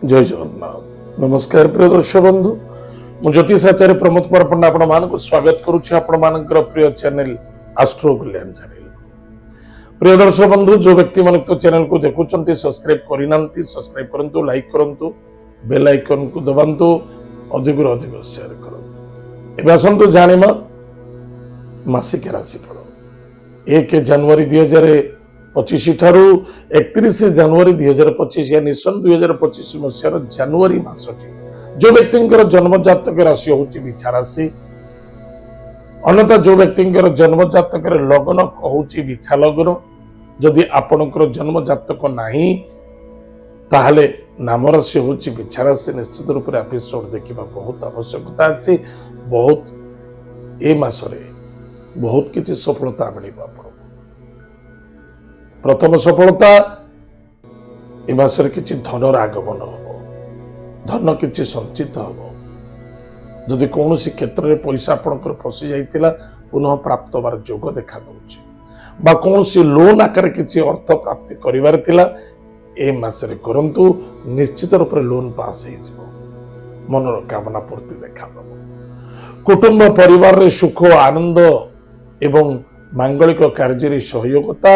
जय जगन्नाथ नमस्कार प्रिय दर्शक बंधु मु ज्योतिष आचार्य प्रमोद कुमार पंडा आपण मानक स्वागत करुछि आपण मानकर प्रिय चैनल एस्ट्रो कल्याण चैनल। प्रिय दर्शक बंधु जो व्यक्ति मन तो चैनल को देखुचंती सब्सक्राइब करिनांती सब्सक्राइब करंतु लाइक करंतु बेल आइकन को दबांतु अधिक अधिक शेयर करंतु। एबे आसंतु जानिमा मासिक राशिफल 1 जनवरी 2025 ठारू 31 जनवरी 2025 यानी सन 2025 मसीहार जनवरी मासटी जो व्यक्ति जन्म जातक राशि होची बिछा राशि अन्यथा जो व्यक्ति जन्म जातक लग्न होची बिछा लग्न जदि आपणकर जन्म जातक नाही ताहले नाम राशि होची बिछा राशि निश्चित रूप से एपिसोड देखा बहुत आवश्यकता अच्छी। बहुत ए मासरे बहुत किसी सफलता मिलिबा। प्रथम सफलता ए मासरे किसी धनर आगमन हम धन किसी संचित हम जदि कौन सी क्षेत्र में पैसा आपंकर फसी जाइतिला पुनः प्राप्त होबार जोग देखा दउछि बा कौन सी लोन आकार किसी अर्थ प्राप्ति करिवार तिला ए मासरे करंतु निश्चित रूप से लोन पास हो जिवो मनर कामना पूर्ति देखा दब। कुटुंब परिवार रे सुख आनंद एवं मांगलिक कार्य सहयोगिता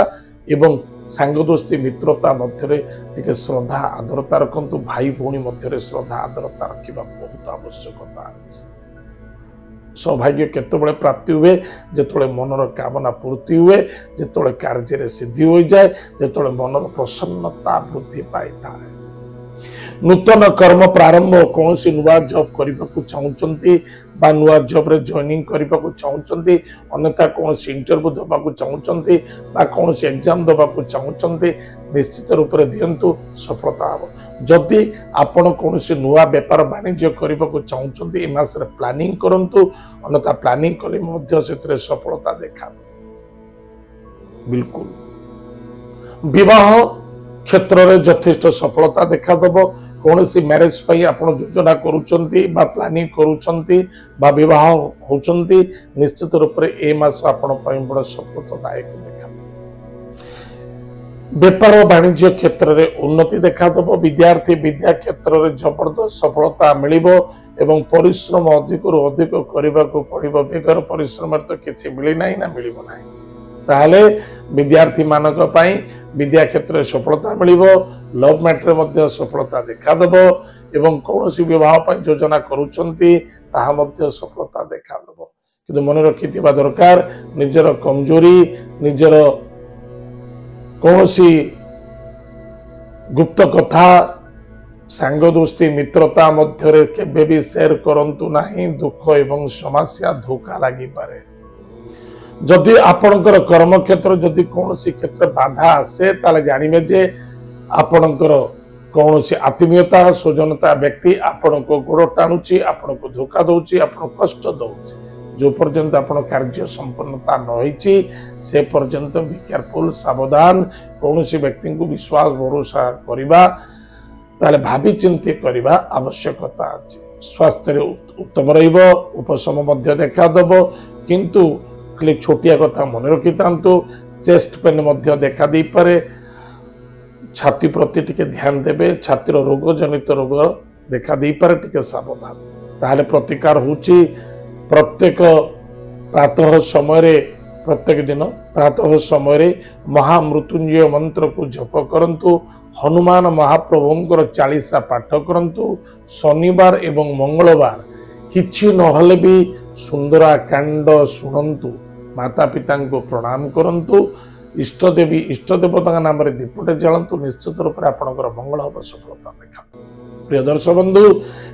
एवं सांग दोस्ती मित्रता मध्य टिके श्रद्धा आदरता रखु भाई भौणी मध्य श्रद्धा आदरता रखा बहुत आवश्यकता अच्छी। सौभाग्य केतबेले प्राप्ति हुए जेतबेले मनर कामना पूर्ति हुए जेतबेले कार्य सिद्धि हो जाए जेतबेले मनर प्रसन्नता वृद्धि पाई थाए। नूतन कर्म प्रारंभ कौन सी नुआ जॉब करने चाहूँगी बा नुआ जॉब रे जॉइनिंग करने चाहूँगी अन्यथा कौन सी इंटरव्यू देवाक चाहूँगी बा कौन सी एग्जाम देवाक चाहूँगी निश्चित रूप से दिंतु सफलता हम। जदि आपण कौन सी नुआ व्यापार वाणिज्य करने चाहूँगी ए मास प्लानिंग करंतु अन्यथा प्लानिंग कले सफलता देखा बिल्कुल। विवाह क्षेत्र में यथेष्ट सफलता देखा दब। कौन सी मैरिज पाई आपण योजना करुचंती बा प्लानिंग करुचंती बा विवाह होचंती निश्चित रूप से ए मास आपण पई बड़ सफलतादायक देखा। व्यापार वाणिज्य क्षेत्र में उन्नति देखा दब। विद्यार्थी विद्या क्षेत्र में जबरदस्त सफलता मिलिबो एवं परिश्रम अधिक रु अधिक करने को पड़िबो। बेगर परिश्रम तो किसी मिली नाही ना मिलिबो नाही ताहले विद्यार्थी मानक पई विद्या क्षेत्र में सफलता मिलिबो। लव मैटर मध्य सफलता देखा दब एवं कौन सी विवाह पर योजना करुचंती ताहा मध्य सफलता देखा दब। किंतु मन रखिथिबा दरकार निजर कमजोरी निजर कौन सी गुप्त कथा सांग दोस्ती मित्रता मध्य केबे भी शेयर करंतु नाही दुख एवं समस्या धोखा लगी पारे। जदि आपणकर कर्म क्षेत्र जदि कौन सी क्षेत्र बाधा आसे ताले जानिबे जे आपणकर कौन सी आत्मीयता स्वजनता व्यक्ति आपण को गोड़ टाणुची आपण को धोखा दउची आपण कष्ट दउची। जो पर्यंत आपण कार्य संपन्नता न होईची से पर्यंत बी केयरफुल सावधान कौन सी व्यक्ति को विश्वास भरोसा करिबा ताले भाभी चिंती करिबा आवश्यकता अछि। स्वास्थ्य उत्तम रहिबो उपशम मध्य देखा दबो किंतु खाली छोटिया कथा मन रखी था चेस्ट पेन मध्य देखा दे पारे। छाती प्रति टिके ध्यान देबे छातीर रोग जनित रोग देखा दे पारे टिके सावधान ताहले प्रतिकार होची। प्रत्येक प्रातः समय प्रत्येक दिन प्रातः समय महामृत्युंजय मंत्र को जप करंतु हनुमान महाप्रभुंकर 40 पाठ करंतु शनिवार एवं मंगलवार किछि नहले भी सुंदरा कांड शुणंतु माता पिता को प्रणाम करंतु इष्ट देवता नाम दीपटे जलांतु निश्चित रूप से आपणकर मंगल हम सफलता देखा। प्रिय दर्शक बंधु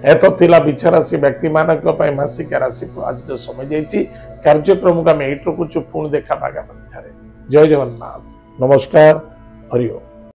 एत थिला बिछा राशि व्यक्ति मानक पई मासिक राशि आज जो समय जाइछि कार्यक्रम को आम एट रखुछु पुणी देखा आगामी। जय जगन्नाथ नमस्कार हरि ओम।